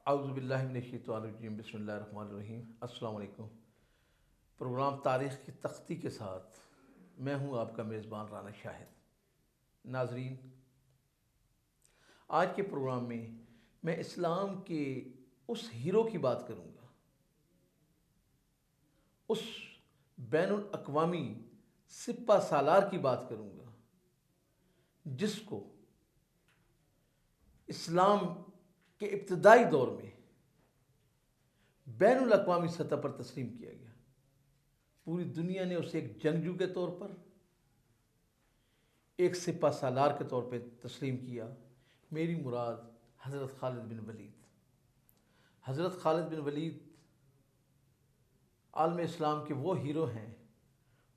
اعوذ باللہ من الشیطان الرجیم، بسم اللہ الرحمن الرحیم۔ السلام علیکم۔ پروگرام تاریخ کی تختی کے ساتھ میں ہوں آپ کا میزبان رانا شاہد۔ ناظرین، آج کے پروگرام میں اسلام کے اس ہیرو کی بات کروں گا، اس بین الاقوامی سپہ سالار کی بات کروں گا جس کو اسلام کے ابتدائی دور میں بین الاقوامی سطح پر تسلیم کیا گیا۔ پوری دنیا نے اسے ایک جنگجو کے طور پر، ایک سپہ سالار کے طور پہ تسلیم کیا۔ میری مراد حضرت خالد بن ولید۔ حضرت خالد بن ولید عالم اسلام کے وہ ہیرو ہیں،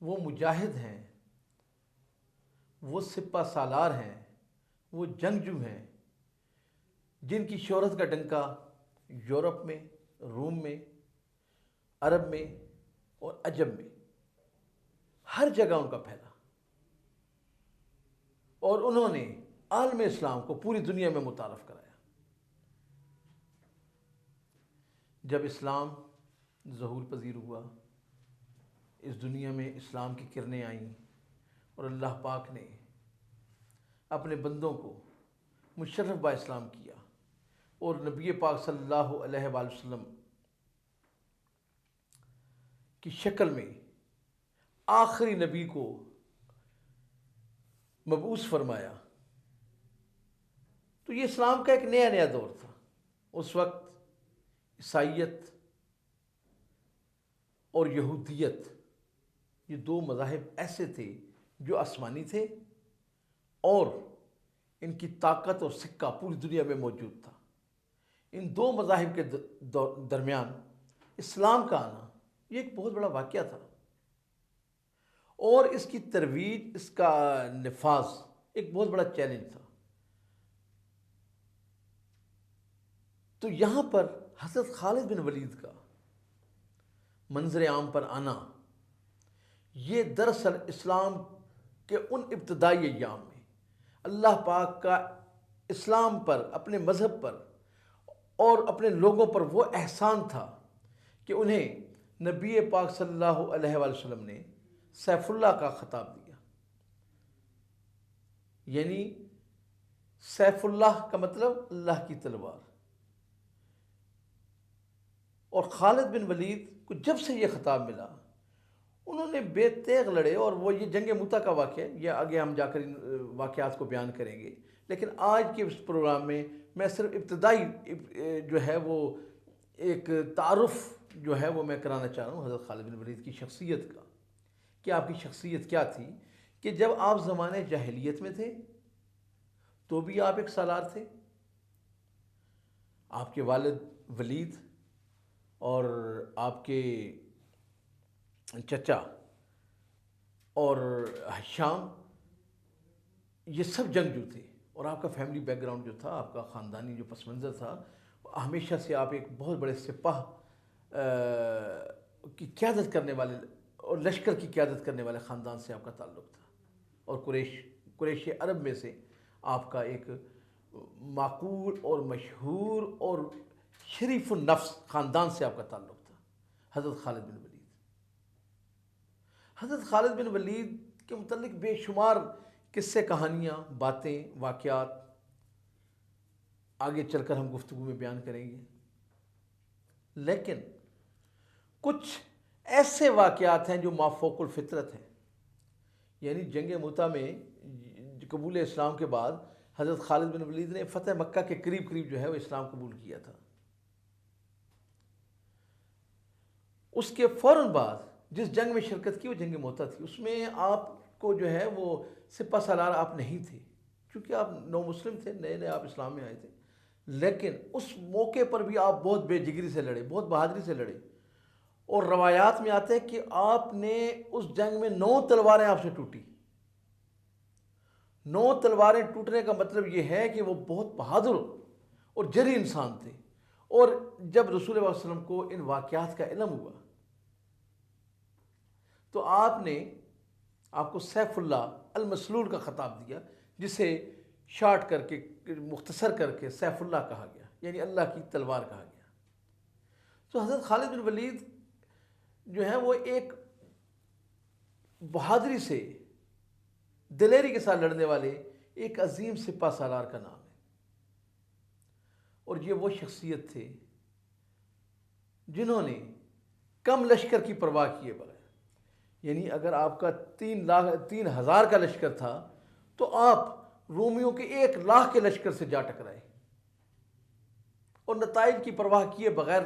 وہ مجاہد ہیں، وہ سپہ سالار ہیں، وہ جنگجو ہیں جن کی شہرت کا ڈنکا یورپ میں، روم میں، عرب میں اور عجم میں ہر جگہ ان کا پھیلا، اور انہوں نے عالم اسلام کو پوری دنیا میں متعارف کرایا۔ جب اسلام ظہور پذیر ہوا، اس دنیا میں اسلام کی کرنیں آئیں اور اللہ پاک نے اپنے بندوں کو مشرف با اسلام کیا، اور نبی پاک صلی اللہ علیہ وآلہ وسلم کی شکل میں آخری نبی کو مبعوث فرمایا، تو یہ اسلام کا ایک نیا دور تھا۔ اس وقت عیسائیت اور یہودیت، یہ دو مذاہب ایسے تھے جو آسمانی تھے، اور ان کی طاقت اور سکہ پوری دنیا میں موجود تھا۔ ان دو مذاہب کے درمیان اسلام کا آنا یہ ایک بہت بڑا واقعہ تھا، اور اس کی ترویج، اس کا نفاذ ایک بہت بڑا چیلنج تھا۔ تو یہاں پر حضرت خالد بن ولید کا منظر عام پر آنا، یہ دراصل اسلام کے ان ابتدائی ایام میں اللہ پاک کا اسلام پر، اپنے مذہب پر اور اپنے لوگوں پر وہ احسان تھا کہ انہیں نبی پاک صلی اللہ علیہ وآلہ وسلم نے سیف اللہ کا خطاب دیا۔ یعنی سیف اللہ کا مطلب اللہ کی تلوار۔ اور خالد بن ولید کو جب سے یہ خطاب ملا، انہوں نے بے تیغ لڑے، اور وہ یہ جنگ موتا کا واقعہ، یہ آگے ہم جا کر ان واقعات کو بیان کریں گے، لیکن آج کے اس پروگرام میں صرف ابتدائی جو ہے وہ ایک تعارف جو ہے وہ میں کرانا چاہ رہا ہوں حضرت خالد بن ولید کی شخصیت کا، کہ آپ کی شخصیت کیا تھی، کہ جب آپ زمانے جاہلیت میں تھے تو بھی آپ ایک سالار تھے۔ آپ کے والد ولید اور آپ کے چچا اور ہشام، یہ سب جنگجو تھے، اور آپ کا فیملی بیک گراؤنڈ جو تھا، آپ کا خاندانی جو پس منظر تھا، ہمیشہ سے آپ ایک بہت بڑے سپاہ کی قیادت کرنے والے اور لشکر کی قیادت کرنے والے خاندان سے آپ کا تعلق تھا، اور قریش عرب میں سے آپ کا ایک معقول اور مشہور اور شریف النفس خاندان سے آپ کا تعلق تھا، حضرت خالد بن ولید۔ حضرت خالد بن ولید کے متعلق بے شمار قصے، کہانیاں، باتیں، واقعات آگے چل کر ہم گفتگو میں بیان کریں گے، لیکن کچھ ایسے واقعات ہیں جو مافوق الفطرت ہیں۔ یعنی جنگ موتا میں قبول اسلام کے بعد حضرت خالد بن ولید نے فتح مکہ کے قریب جو ہے وہ اسلام قبول کیا تھا۔ اس کے فوراً بعد جس جنگ میں شرکت کی وہ جنگ موتا تھی، اس میں آپ کو جو ہے وہ سپہ سالار آپ نہیں تھے، کیونکہ آپ نو مسلم تھے، نئے آپ اسلام میں آئے تھے، لیکن اس موقع پر بھی آپ بہت بے جگری سے لڑے، بہت بہادری سے لڑے، اور روایات میں آتے ہیں کہ آپ نے اس جنگ میں 9 تلواریں آپ سے ٹوٹی۔ 9 تلواریں ٹوٹنے کا مطلب یہ ہے کہ وہ بہت بہادر اور جری انسان تھے، اور جب رسول اللہ صلی اللہ علیہ وسلم کو ان واقعات کا علم ہوا تو آپ کو سیف اللہ المسلول کا خطاب دیا، جسے شارٹ کر کے، مختصر کر کے سیف اللہ کہا گیا، یعنی اللہ کی تلوار کہا گیا۔ تو حضرت خالد بن ولید جو ہے وہ ایک بہادری سے، دلیری کے ساتھ لڑنے والے ایک عظیم سپہ سالار کا نام ہے، اور یہ وہ شخصیت تھے جنہوں نے کم لشکر کی پرواہ کیے بغیر، یعنی اگر آپ کا 3,000 کا لشکر تھا تو آپ رومیوں کے 1,00,000 کے لشکر سے جا ٹکرائے، اور نتائج کی پرواہ کیے بغیر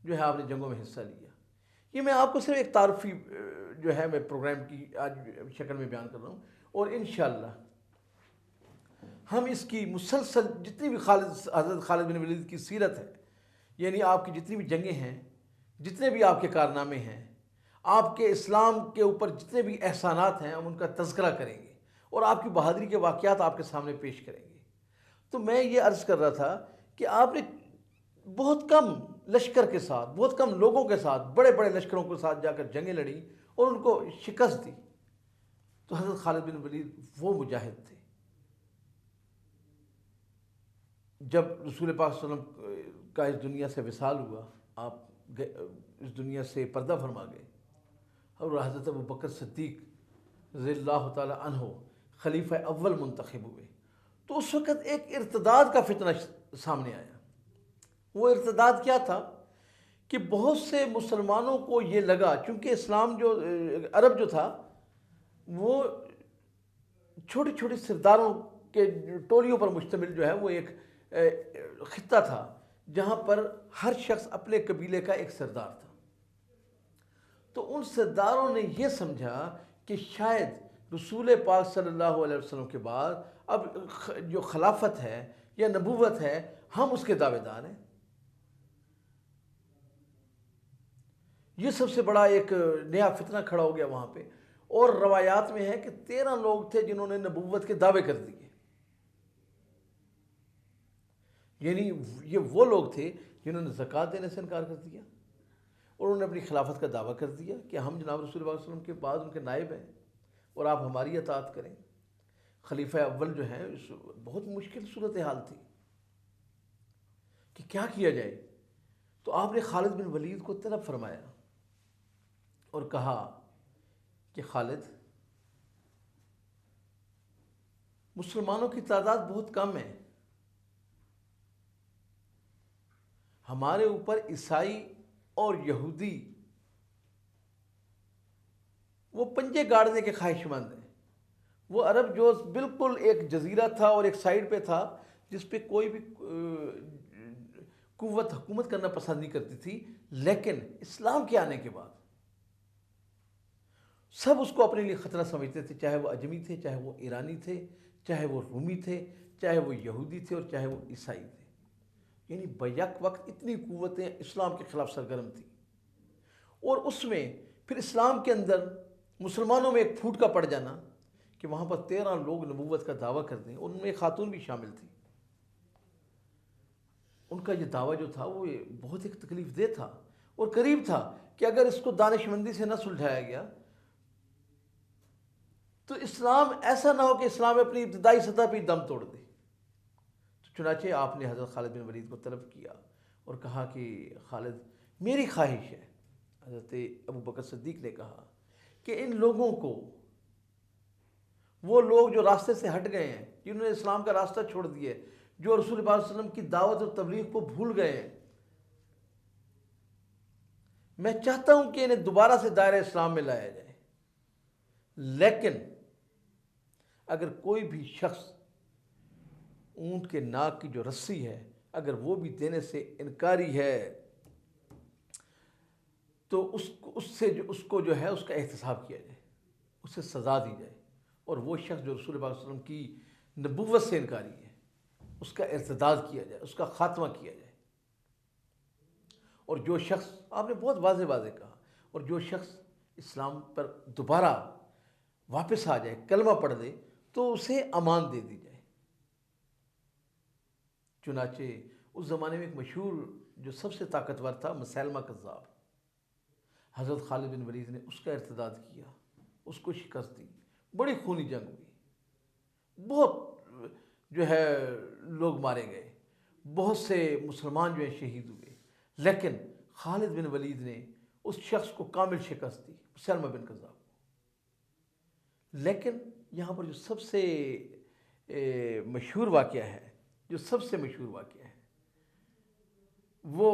جو ہے آپ نے جنگوں میں حصہ لیا۔ یہ میں آپ کو صرف ایک تعارفی جو ہے میں پروگرام کی آج شکل میں بیان کر رہا ہوں، اور انشاءاللہ ہم اس کی مسلسل جتنی بھی حضرت خالد بن ولید کی سیرت ہے، یعنی آپ کی جتنی بھی جنگیں ہیں، جتنے بھی آپ کے کارنامے ہیں، آپ کے اسلام کے اوپر جتنے بھی احسانات ہیں، ہم ان کا تذکرہ کریں گے اور آپ کی بہادری کے واقعات آپ کے سامنے پیش کریں گے۔ تو میں یہ عرض کر رہا تھا کہ آپ نے بہت کم لشکر کے ساتھ، بہت کم لوگوں کے ساتھ، بڑے بڑے لشکروں کے ساتھ جا کر جنگیں لڑیں اور ان کو شکست دی۔ تو حضرت خالد بن ولید وہ مجاہد تھے۔ جب رسول پاک صلی اللہ علیہ وسلم کا اس دنیا سے وصال ہوا، آپ اس دنیا سے پردہ فرما گئے، اور حضرت ابوبکر صدیق رضی اللہ تعالی عنہ خلیفہ اول منتخب ہوئے، تو اس وقت ایک ارتداد کا فتنہ سامنے آیا۔ وہ ارتداد کیا تھا کہ بہت سے مسلمانوں کو یہ لگا، چونکہ اسلام جو عرب جو تھا وہ چھوٹی چھوٹی سرداروں کے ٹولیوں پر مشتمل جو ہے وہ ایک خطہ تھا، جہاں پر ہر شخص اپنے قبیلے کا ایک سردار تھا۔ تو ان سرداروں نے یہ سمجھا کہ شاید رسول پاک صلی اللہ علیہ وسلم کے بعد اب جو خلافت ہے یا نبوت ہے، ہم اس کے دعوے دار ہیں۔ یہ سب سے بڑا ایک نیا فتنہ کھڑا ہو گیا وہاں پہ، اور روایات میں ہے کہ 13 لوگ تھے جنہوں نے نبوت کے دعوے کر دیے، یعنی یہ وہ لوگ تھے جنہوں نے زکوٰۃ دینے سے انکار کر دیا، اور انہوں نے اپنی خلافت کا دعویٰ کر دیا کہ ہم جناب رسول اللہ صلی اللہ علیہ وسلم کے بعد ان کے نائب ہیں اور آپ ہماری اطاعت کریں۔ خلیفہ اول جو ہے بہت مشکل صورتحال تھی کہ کیا کیا جائے۔ تو آپ نے خالد بن ولید کو طلب فرمایا اور کہا کہ خالد، مسلمانوں کی تعداد بہت کم ہے، ہمارے اوپر عیسائی اور یہودی وہ پنجے گاڑنے کے خواہش مند ہیں۔ وہ عرب جو بالکل ایک جزیرہ تھا اور ایک سائڈ پہ تھا، جس پہ کوئی بھی قوت حکومت کرنا پسند نہیں کرتی تھی، لیکن اسلام کے آنے کے بعد سب اس کو اپنے لیے خطرہ سمجھتے تھے، چاہے وہ اجمی تھے، چاہے وہ ایرانی تھے، چاہے وہ رومی تھے، چاہے وہ یہودی تھے، اور چاہے وہ عیسائی تھے۔ یعنی بیک وقت اتنی قوتیں اسلام کے خلاف سرگرم تھیں، اور اس میں پھر اسلام کے اندر مسلمانوں میں ایک پھوٹ کا پڑ جانا کہ وہاں پر 13 لوگ نبوت کا دعویٰ کر دیں، اور ان میں ایک خاتون بھی شامل تھی۔ ان کا یہ دعویٰ جو تھا وہ بہت ایک تکلیف دہ تھا، اور قریب تھا کہ اگر اس کو دانش مندی سے نہ سلجھایا گیا تو اسلام ایسا نہ ہو کہ اسلام اپنی ابتدائی سطح پہ دم توڑ دے۔ تو چنانچہ آپ نے حضرت خالد بن ولید کو طلب کیا اور کہا کہ خالد، میری خواہش ہے، حضرت ابوبکر صدیق نے کہا کہ ان لوگوں کو، وہ لوگ جو راستے سے ہٹ گئے ہیں، جنہوں نے اسلام کا راستہ چھوڑ دیا، جو رسول پاک صلی اللہ علیہ وسلم کی دعوت اور تبلیغ کو بھول گئے ہیں، میں چاہتا ہوں کہ انہیں دوبارہ سے دائرہ اسلام میں لایا جائے، لیکن اگر کوئی بھی شخص اونٹ کے ناک کی جو رسی ہے اگر وہ بھی دینے سے انکاری ہے تو اس کو جو ہے اس کا احتساب کیا جائے، اسے سزا دی جائے، اور وہ شخص جو رسول اللہ صلی اللہ علیہ وسلم کی نبوت سے انکاری ہے اس کا ارتداد کیا جائے، اس کا خاتمہ کیا جائے۔ اور جو شخص، آپ نے بہت واضح کہا، اور جو شخص اسلام پر دوبارہ واپس آ جائے، کلمہ پڑھ دے، تو اسے امان دے دی جائے۔ چنانچہ اس زمانے میں ایک مشہور جو سب سے طاقتور تھا، مسیلمہ کذاب، حضرت خالد بن ولید نے اس کا ارتداد کیا، اس کو شکست دی، بڑی خونی جنگ ہوئی، بہت جو ہے لوگ مارے گئے، بہت سے مسلمان جو ہیں شہید ہوئے، لیکن خالد بن ولید نے اس شخص کو کامل شکست دی، مسلمہ بن کذاب کو۔ لیکن یہاں پر جو سب سے مشہور واقعہ ہے، جو سب سے مشہور واقعہ ہے، وہ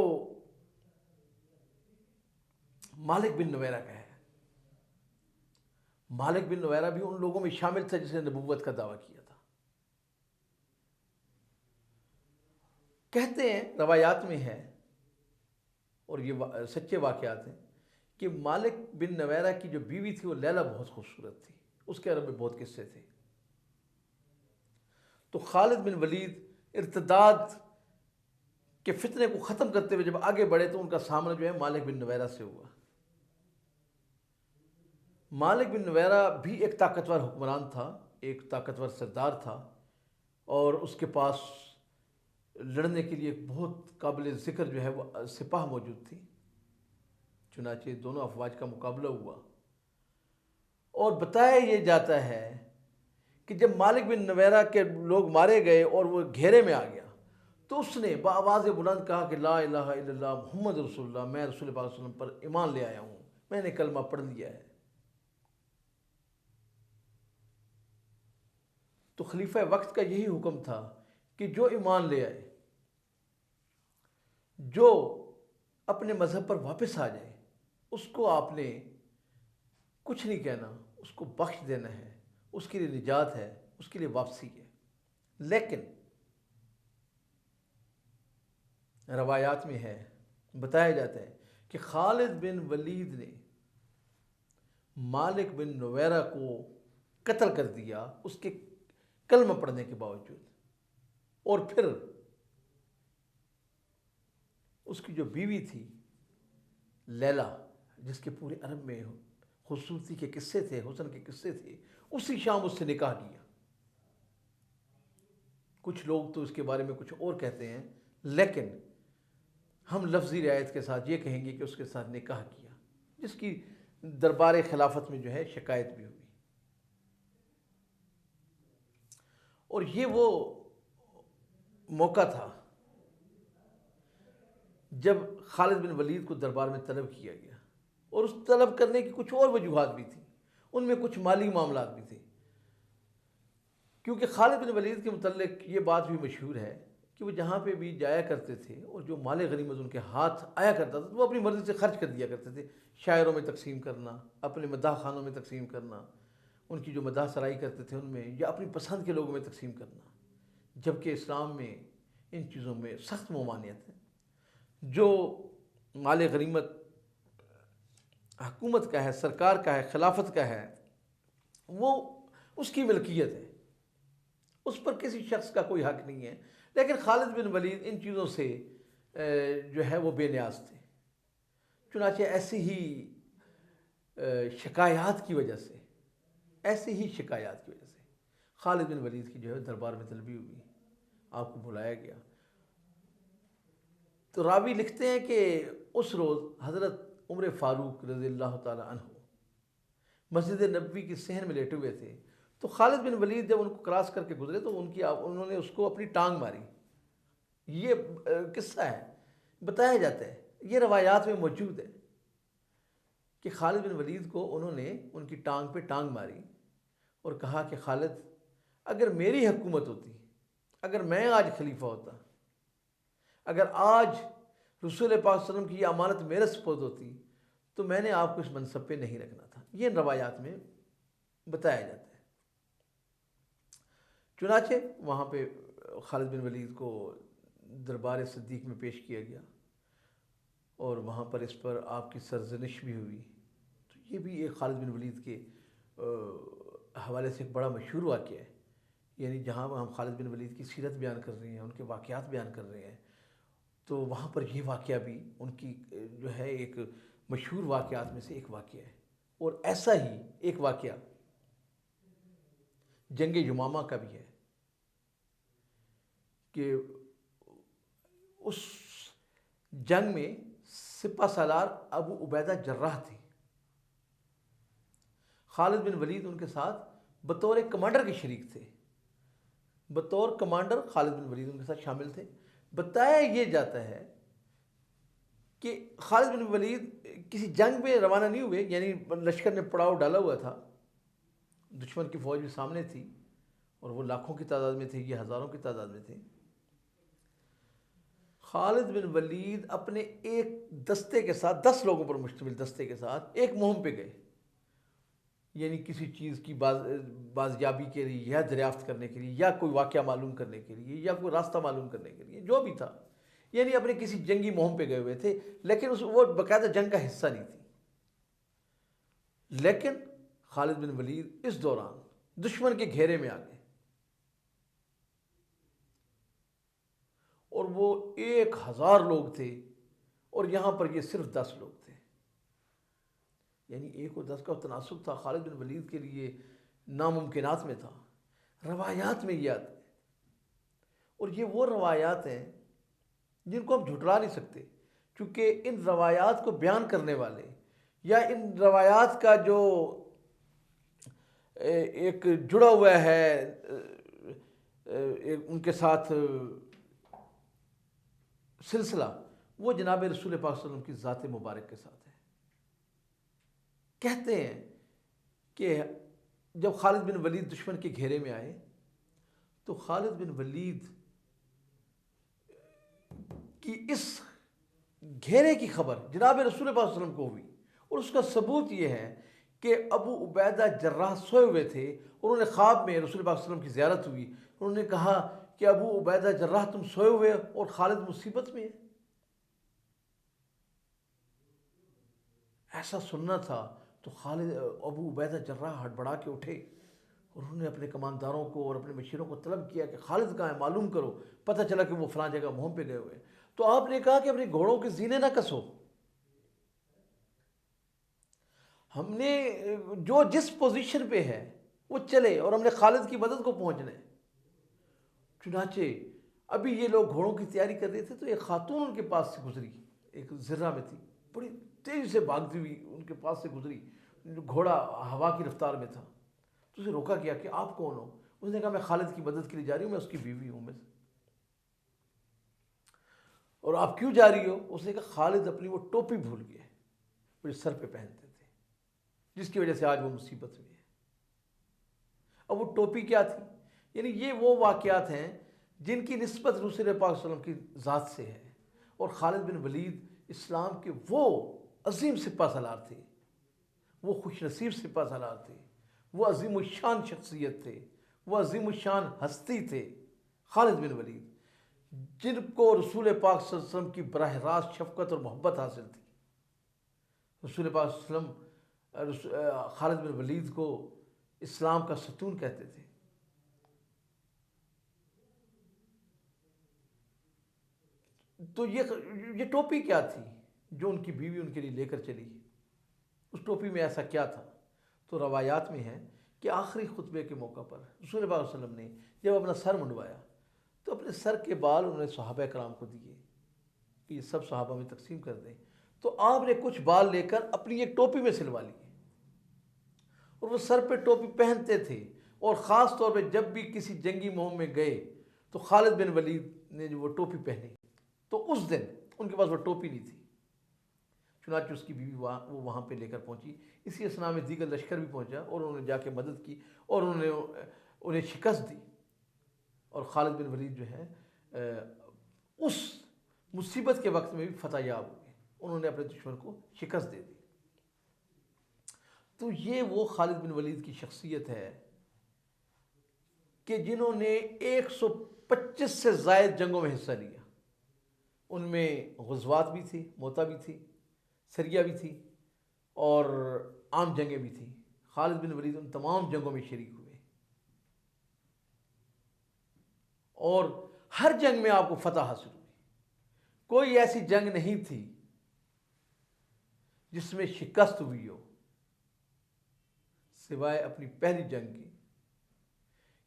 مالک بن نویرہ کا ہے۔ مالک بن نویرہ بھی ان لوگوں میں شامل تھا جس نے نبوت کا دعویٰ کیا تھا۔ کہتے ہیں، روایات میں ہے اور یہ سچے واقعات ہیں کہ مالک بن نویرہ کی جو بیوی تھی وہ لیلہ بہت خوبصورت تھی، اس کے عرب میں بہت قصے تھے۔ تو خالد بن ولید ارتداد کے فتنے کو ختم کرتے ہوئے جب آگے بڑھے تو ان کا سامنا جو ہے مالک بن نویرہ سے ہوا۔ مالک بن نویرہ بھی ایک طاقتور حکمران تھا، ایک طاقتور سردار تھا، اور اس کے پاس لڑنے کے لیے ایک بہت قابل ذکر جو ہے وہ سپاہ موجود تھی۔ چنانچہ دونوں افواج کا مقابلہ ہوا، اور بتایا یہ جاتا ہے کہ جب مالک بن نویرہ کے لوگ مارے گئے اور وہ گھیرے میں آ گیا تو اس نے بآواز بلند کہا کہ لا الہ الا اللہ محمد رسول اللہ، میں رسول اللہ علیہ وسلم پر ایمان لے آیا ہوں، میں نے کلمہ پڑھ لیا ہے۔ تو خلیفہ وقت کا یہی حکم تھا کہ جو ایمان لے آئے، جو اپنے مذہب پر واپس آ جائے، اس کو آپ نے کچھ نہیں کہنا، اس کو بخش دینا ہے، اس کے لیے نجات ہے، اس کے لیے واپسی ہے۔ لیکن روایات میں ہے، بتایا جاتا ہے کہ خالد بن ولید نے مالک بن نویرہ کو قتل کر دیا اس کے کلمہ پڑھنے کے باوجود، اور پھر اس کی جو بیوی تھی لیلہ، جس کے پورے عرب میں خوبصورتی کے قصے تھے، حسن کے قصے تھے، اسی شام اس سے نکاح کیا۔ کچھ لوگ تو اس کے بارے میں کچھ اور کہتے ہیں، لیکن ہم لفظی رعایت کے ساتھ یہ کہیں گے کہ اس کے ساتھ نکاح کیا، جس کی دربار خلافت میں جو ہے شکایت بھی ہوئی۔ اور یہ وہ موقع تھا جب خالد بن ولید کو دربار میں طلب کیا گیا، اور اس طلب کرنے کی کچھ اور وجوہات بھی تھیں، ان میں کچھ مالی معاملات بھی تھے، کیونکہ خالد بن ولید کے متعلق یہ بات بھی مشہور ہے کہ وہ جہاں پہ بھی جایا کرتے تھے اور جو مال غنیمت ان کے ہاتھ آیا کرتا تھا تو وہ اپنی مرضی سے خرچ کر دیا کرتے تھے، شاعروں میں تقسیم کرنا، اپنے مداح خانوں میں تقسیم کرنا، ان کی جو مداح سرائی کرتے تھے ان میں، یا اپنی پسند کے لوگوں میں تقسیم کرنا، جبکہ اسلام میں ان چیزوں میں سخت ممانعت ہے۔ جو مال غنیمت حکومت کا ہے، سرکار کا ہے، خلافت کا ہے، وہ اس کی ملکیت ہے، اس پر کسی شخص کا کوئی حق نہیں ہے۔ لیکن خالد بن ولید ان چیزوں سے جو ہے وہ بے نیاز تھے۔ چنانچہ ایسی ہی شکایات کی وجہ سے خالد بن ولید کی جو ہے دربار میں طلبی ہوئی، آپ کو بلایا گیا۔ تو راوی لکھتے ہیں کہ اس روز حضرت عمر فاروق رضی اللہ تعالی عنہ مسجد نبوی کی صحن میں لیٹے ہوئے تھے، تو خالد بن ولید جب ان کو کراس کر کے گزرے تو انہوں نے اس کو اپنی ٹانگ ماری۔ یہ قصہ ہے، بتایا جاتا ہے، یہ روایات میں موجود ہے کہ خالد بن ولید کو انہوں نے ان کی ٹانگ پہ ٹانگ ماری اور کہا کہ خالد، اگر میری حکومت ہوتی، اگر میں آج خلیفہ ہوتا، اگر آج رسول پاک صلی اللہ علیہ وسلم کی یہ امانت میرے سپرد ہوتی تو میں نے آپ کو اس منصب پہ نہیں رکھنا تھا۔ یہ روایات میں بتایا جاتا ہے۔ چنانچہ وہاں پہ خالد بن ولید کو دربار صدیق میں پیش کیا گیا، اور وہاں پر اس پر آپ کی سرزنش بھی ہوئی۔ تو یہ بھی ایک خالد بن ولید کے حوالے سے ایک بڑا مشہور واقعہ ہے، یعنی جہاں ہم خالد بن ولید کی سیرت بیان کر رہے ہیں، ان کے واقعات بیان کر رہے ہیں، تو وہاں پر یہ واقعہ بھی ان کی جو ہے ایک مشہور واقعات میں سے ایک واقعہ ہے۔ اور ایسا ہی ایک واقعہ جنگ یمامہ کا بھی ہے کہ اس جنگ میں سپہ سالار ابو عبیدہ جراح تھے، خالد بن ولید ان کے ساتھ بطور کمانڈر کے شریک تھے، بطور کمانڈر خالد بن ولید ان کے ساتھ شامل تھے۔ بتایا یہ جاتا ہے کہ خالد بن ولید کسی جنگ میں روانہ نہیں ہوئے، یعنی لشکر نے پڑاؤ ڈالا ہوا تھا، دشمن کی فوج بھی سامنے تھی، اور وہ لاکھوں کی تعداد میں تھے، یہ ہزاروں کی تعداد میں تھے۔ خالد بن ولید اپنے ایک دستے کے ساتھ، 10 لوگوں پر مشتمل دستے کے ساتھ ایک مہم پہ گئے، یعنی کسی چیز کی بازیابی کے لیے، یا دریافت کرنے کے لیے، یا کوئی واقعہ معلوم کرنے کے لیے، یا کوئی راستہ معلوم کرنے کے لیے، جو بھی تھا، یعنی اپنے کسی جنگی مہم پہ گئے ہوئے تھے، لیکن وہ باقاعدہ جنگ کا حصہ نہیں تھی۔ لیکن خالد بن ولید اس دوران دشمن کے گھیرے میں آ گئے، اور وہ 1000 لوگ تھے، اور یہاں پر یہ صرف 10 لوگ تھے، یعنی 1 اور 10 کا تناسب تھا، خالد بن ولید کے لیے ناممکنات میں تھا۔ روایات میں یہ آتا ہے، اور یہ وہ روایات ہیں جن کو ہم جھٹلا نہیں سکتے، کیونکہ ان روایات کو بیان کرنے والے، یا ان روایات کا جو ایک جڑا ہوا ہے ان کے ساتھ سلسلہ، وہ جناب رسول پاک صلی اللہ علیہ وسلم کی ذات مبارک کے ساتھ ہے۔ کہتے ہیں کہ جب خالد بن ولید دشمن کے گھیرے میں آئے تو خالد بن ولید کی اس گھیرے کی خبر جناب رسول پاک صلی اللہ علیہ وسلم کو ہوئی، اور اس کا ثبوت یہ ہے کہ ابو عبیدہ جراح سوئے ہوئے تھے، اور انہوں نے خواب میں رسول پاک صلی اللہ علیہ وسلم کی زیارت ہوئی، انہوں نے کہا کہ ابو عبیدہ جراح تم سوئے ہوئے اور خالد مصیبت میں ہے۔ ایسا سننا تھا تو ابو عبیدہ جراح ہڑبڑا کے اٹھے، اور انہوں نے اپنے کمانداروں کو اور اپنے مشیروں کو طلب کیا کہ خالد کہاں ہے، معلوم کرو۔ پتہ چلا کہ وہ فلاں جگہ مہم پہ گئے ہوئے۔ تو آپ نے کہا کہ اپنے گھوڑوں کے زینے نہ کسو، ہم نے جو جس پوزیشن پہ ہے وہ چلے، اور ہم نے خالد کی مدد کو پہنچنا ہے۔ چنانچہ ابھی یہ لوگ گھوڑوں کی تیاری کر رہے تھے تو ایک خاتون ان کے پاس سے گزری، ایک زرہ میں تھی، بڑی تیزی سے بھاگتی ہوئی ان کے پاس سے گزری، گھوڑا ہوا کی رفتار میں تھا، تو اسے روکا گیا کہ آپ کون ہو؟ اس نے کہا میں خالد کی مدد کے لیے جا رہی ہوں، میں اس کی بیوی ہوں میں سے۔ اور آپ کیوں جا رہی ہو؟ اس نے کہا خالد اپنی وہ ٹوپی بھول گیا ہے، وہ سر پہ پہنتے تھے، جس کی وجہ سے آج وہ مصیبت میں ہے۔ اب وہ ٹوپی کیا تھی؟ یعنی یہ وہ واقعات ہیں جن کی نسبت رسول پاک صلی اللہ علیہ وسلم کی ذات سے ہے، اور خالد بن ولید اسلام کے وہ عظیم سپہ سالار تھے، وہ خوش نصیب سپہ سالار تھے، وہ عظیم الشان شخصیت تھے، وہ عظیم الشان ہستی تھے، خالد بن ولید، جن کو رسول پاک صلی اللہ علیہ وسلم کی براہ راست شفقت اور محبت حاصل تھی۔ رسول پاک صلی اللہ علیہ وسلم خالد بن ولید کو اسلام کا ستون کہتے تھے۔ تو یہ ٹوپی کیا تھی جو ان کی بیوی ان کے لیے لے کر چلی؟ اس ٹوپی میں ایسا کیا تھا؟ تو روایات میں ہے کہ آخری خطبے کے موقع پر رسول پاک صلی اللہ علیہ وسلم نے جب اپنا سر منڈوایا تو اپنے سر کے بال انہوں نے صحابہ کرام کو دیے کہ یہ سب صحابہ میں تقسیم کر دیں، تو آپ نے کچھ بال لے کر اپنی ایک ٹوپی میں سلوا لیے، اور وہ سر پہ ٹوپی پہنتے تھے، اور خاص طور پہ جب بھی کسی جنگی مہم میں گئے تو خالد بن ولید نے جو وہ ٹوپی پہنی، تو اس دن ان کے پاس وہ ٹوپی نہیں تھی، چنانچہ اس کی بیوی وہ وہاں پہ لے کر پہنچی۔ اسی اسنا میں دیگر لشکر بھی پہنچا، اور انہوں نے جا کے مدد کی، اور انہوں نے انہیں شکست دی، اور خالد بن ولید جو ہے اس مصیبت کے وقت میں بھی فتح یاب ہوئے، انہوں نے اپنے دشمن کو شکست دے دی۔ تو یہ وہ خالد بن ولید کی شخصیت ہے کہ جنہوں نے 125 سے زائد جنگوں میں حصہ لیا، ان میں غزوات بھی تھی، موتا بھی تھی، سریہ بھی تھی، اور عام جنگیں بھی تھیں۔ خالد بن ولید ان تمام جنگوں میں شریک ہوئے، اور ہر جنگ میں آپ کو فتح حاصل ہوئی۔ کوئی ایسی جنگ نہیں تھی جس میں شکست ہوئی ہو، سوائے اپنی پہلی جنگ کی،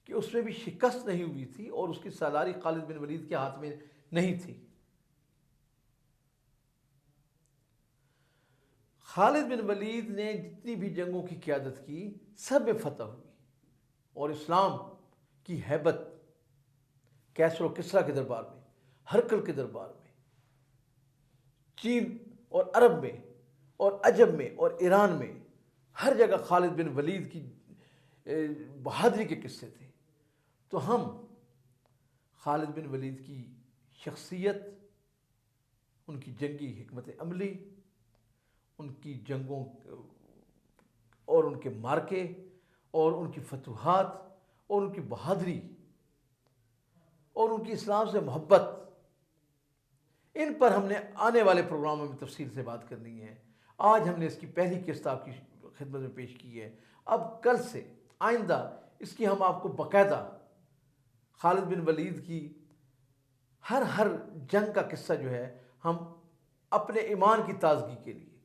کہ اس میں بھی شکست نہیں ہوئی تھی، اور اس کی سالاری خالد بن ولید کے ہاتھ میں نہیں تھی۔ خالد بن ولید نے جتنی بھی جنگوں کی قیادت کی سب میں فتح ہوئی، اور اسلام کی ہیبت کیسر و کسریٰ کے دربار میں ہرکل کے دربار میں، چین اور عرب میں اور عجم میں اور ایران میں، ہر جگہ خالد بن ولید کی بہادری کے قصے تھے۔ تو ہم خالد بن ولید کی شخصیت، ان کی جنگی حکمت عملی، ان کی جنگوں اور ان کے مارکے اور ان کی فتوحات اور ان کی بہادری اور ان کی اسلام سے محبت، ان پر ہم نے آنے والے پروگراموں میں تفصیل سے بات کرنی ہے۔ آج ہم نے اس کی پہلی قسط آپ کی خدمت میں پیش کی ہے۔ اب کل سے آئندہ اس کی ہم آپ کو باقاعدہ خالد بن ولید کی ہر جنگ کا قصہ جو ہے ہم اپنے ایمان کی تازگی کے لیے،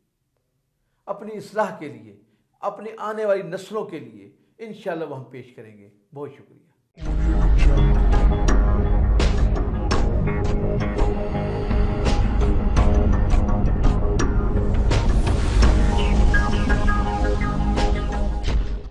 اپنی اصلاح کے لیے، اپنی آنے والی نسلوں کے لیے انشاءاللہ وہ ہم پیش کریں گے۔ بہت شکریہ۔